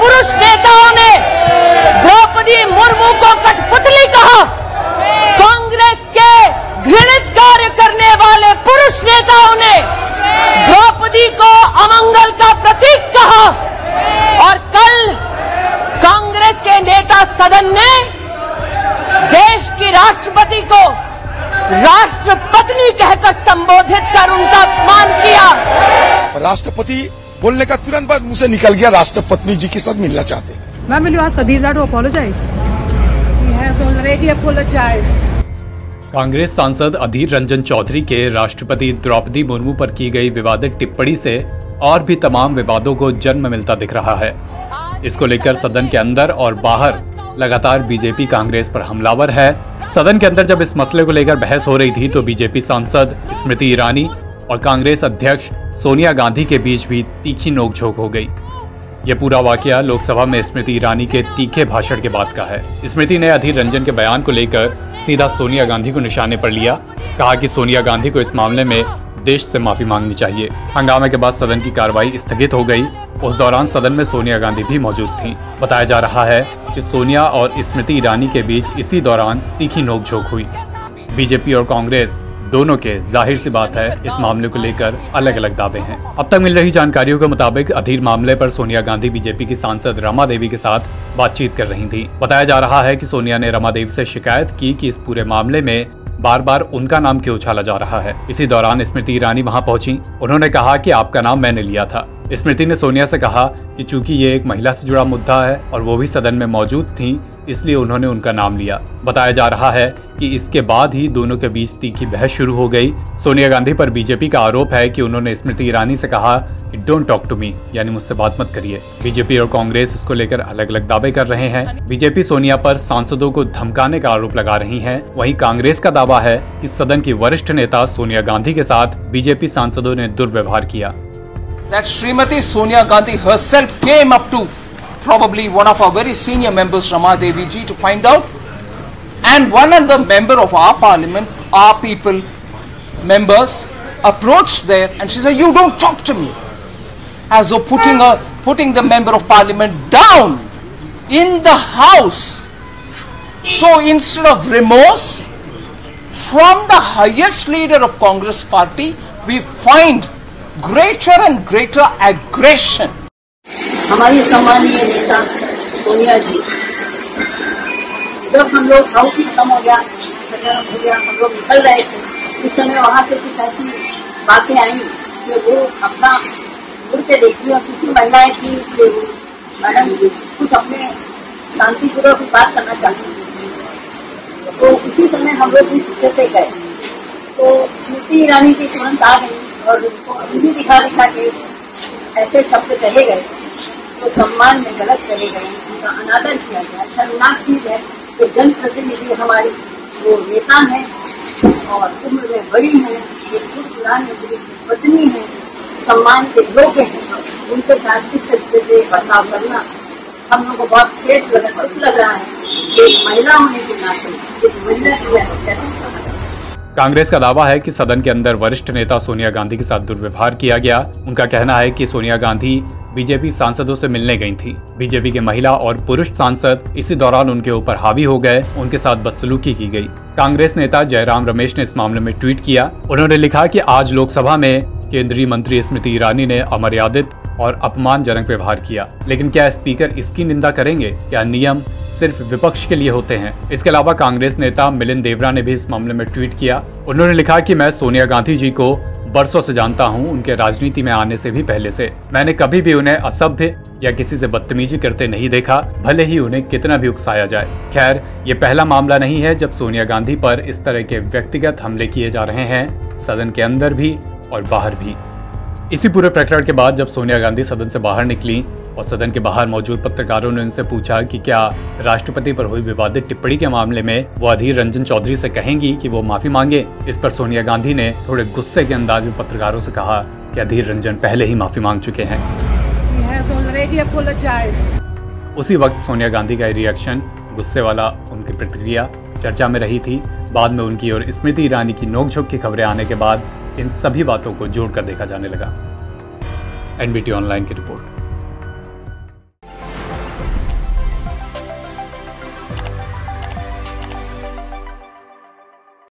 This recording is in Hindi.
पुरुष नेताओं ने द्रौपदी मुर्मू को कठपुतली कहा, कांग्रेस के घृणित कार्य करने वाले पुरुष नेताओं ने द्रौपदी को अमंगल का प्रतीक कहा और कल कांग्रेस के नेता सदन ने देश की राष्ट्रपति को राष्ट्रपत्नी कहकर संबोधित कर उनका अपमान किया। राष्ट्रपति बोलने का तुरंत बाद मुंह से निकल गया राष्ट्रपत्नी जी के साथ मिलना चाहते हैं। Ma'am, will you ask Adhir to apologize? He has already apologized. Congress सांसद अधीर रंजन चौधरी के राष्ट्रपति द्रौपदी मुर्मू पर की गई विवादित टिप्पणी से और भी तमाम विवादों को जन्म मिलता दिख रहा है। इसको लेकर सदन के अंदर और बाहर लगातार बीजेपी कांग्रेस पर हमलावर है। सदन के अंदर जब इस मसले को लेकर बहस हो रही थी तो बीजेपी सांसद स्मृति ईरानी और कांग्रेस अध्यक्ष सोनिया गांधी के बीच भी तीखी नोकझोंक हो गई। यह पूरा वाकया लोकसभा में स्मृति ईरानी के तीखे भाषण के बाद का है। स्मृति ने अधीर रंजन के बयान को लेकर सीधा सोनिया गांधी को निशाने पर लिया, कहा कि सोनिया गांधी को इस मामले में देश से माफी मांगनी चाहिए। हंगामे के बाद सदन की कार्रवाई स्थगित हो गई। उस दौरान सदन में सोनिया गांधी भी मौजूद थीं। बताया जा रहा है कि सोनिया और स्मृति ईरानी के बीच इसी दौरान तीखी नोकझोंक हुई। बीजेपी और कांग्रेस दोनों के जाहिर सी बात है इस मामले को लेकर अलग अलग दावे हैं। अब तक मिल रही जानकारियों के मुताबिक अधीर मामले पर सोनिया गांधी बीजेपी की सांसद रमा देवी के साथ बातचीत कर रही थी। बताया जा रहा है कि सोनिया ने रमा देवी से शिकायत की कि इस पूरे मामले में बार बार उनका नाम क्यों उछाला जा रहा है। इसी दौरान स्मृति ईरानी वहां पहुंची। उन्होंने कहा कि आपका नाम मैंने लिया था। स्मृति ने सोनिया से कहा कि चूंकि ये एक महिला से जुड़ा मुद्दा है और वो भी सदन में मौजूद थीं, इसलिए उन्होंने उनका नाम लिया। बताया जा रहा है कि इसके बाद ही दोनों के बीच तीखी बहस शुरू हो गई। सोनिया गांधी पर बीजेपी का आरोप है कि उन्होंने स्मृति ईरानी से कहा कि डोंट टॉक टू मी, यानी मुझसे बात मत करिए। बीजेपी और कांग्रेस इसको लेकर अलग अलग दावे कर रहे हैं। बीजेपी सोनिया पर सांसदों को धमकाने का आरोप लगा रही है। वहीं कांग्रेस का दावा है कि सदन की वरिष्ठ नेता सोनिया गांधी के साथ बीजेपी सांसदों ने दुर्व्यवहार किया। That Srimati Sonia Gandhi herself came up to probably one of our very senior members, Rama Devi ji, to find out, and one of the member of our parliament, our people members, approached there, and she said, "You don't talk to me," as though putting the member of parliament down in the house. So instead of remorse from the highest leader of Congress party, we find greater and greater aggression. हमारी सम्मानीय नेता सोनिया जी, जब हम लोग हाउस ही खत्म हो गया, हम लोग निकल रहे थे, उस समय वहाँ से कुछ ऐसी बातें आई कि वो अपना घूर के देखती है, क्योंकि महिलाएं थी इसलिए वो मैडम कुछ अपने शांतिपूर्वक बात करना चाहती थी। तो उसी समय हम लोग भी पीछे से गए, तो स्मृति ईरानी जी तुरंत आ गई और उनको दिखा के ऐसे शब्द कहे गए तो सम्मान में गलत कहे गए, उनका अनादर किया गया। शर्मनाक चीज है कि जनप्रतिनिधि हमारी वो नेता है और उम्र में बड़ी है, एक खुद प्रधानमंत्री की पत्नी है, सम्मान के योग्य है, उनके साथ इस तरीके से बर्ताव करना हम लोग को बहुत खेद लग रहा है। एक महिला होने के नाते एक महिला की कैसे। कांग्रेस का दावा है कि सदन के अंदर वरिष्ठ नेता सोनिया गांधी के साथ दुर्व्यवहार किया गया। उनका कहना है कि सोनिया गांधी बीजेपी सांसदों से मिलने गई थी। बीजेपी के महिला और पुरुष सांसद इसी दौरान उनके ऊपर हावी हो गए, उनके साथ बदसलूकी की गई। कांग्रेस नेता जयराम रमेश ने इस मामले में ट्वीट किया। उन्होंने लिखा कि आज लोकसभा में केंद्रीय मंत्री स्मृति ईरानी ने अमर्यादित और अपमानजनक व्यवहार किया, लेकिन क्या स्पीकर इसकी निंदा करेंगे? क्या नियम सिर्फ विपक्ष के लिए होते हैं? इसके अलावा कांग्रेस नेता मिलिंद देवरा ने भी इस मामले में ट्वीट किया। उन्होंने लिखा कि मैं सोनिया गांधी जी को बरसों से जानता हूं, उनके राजनीति में आने से भी पहले से। मैंने कभी भी उन्हें असभ्य या किसी से बदतमीजी करते नहीं देखा, भले ही उन्हें कितना भी उकसाया जाए। खैर, ये पहला मामला नहीं है जब सोनिया गांधी पर इस तरह के व्यक्तिगत हमले किए जा रहे हैं, सदन के अंदर भी और बाहर भी। इसी पूरे प्रकरण के बाद जब सोनिया गांधी सदन से बाहर निकली और सदन के बाहर मौजूद पत्रकारों ने उनसे पूछा कि क्या राष्ट्रपति पर हुई विवादित टिप्पणी के मामले में वो अधीर रंजन चौधरी से कहेंगी कि वो माफी मांगे। इस पर सोनिया गांधी ने थोड़े गुस्से के अंदाज में पत्रकारों से कहा कि अधीर रंजन पहले ही माफी मांग चुके हैं। उसी वक्त सोनिया गांधी का रिएक्शन, गुस्से वाला उनकी प्रतिक्रिया चर्चा में रही थी। बाद में उनकी और स्मृति ईरानी की नोकझोंक की खबरें आने के बाद इन सभी बातों को जोड़कर देखा जाने लगा। एनबीटी ऑनलाइन की रिपोर्ट।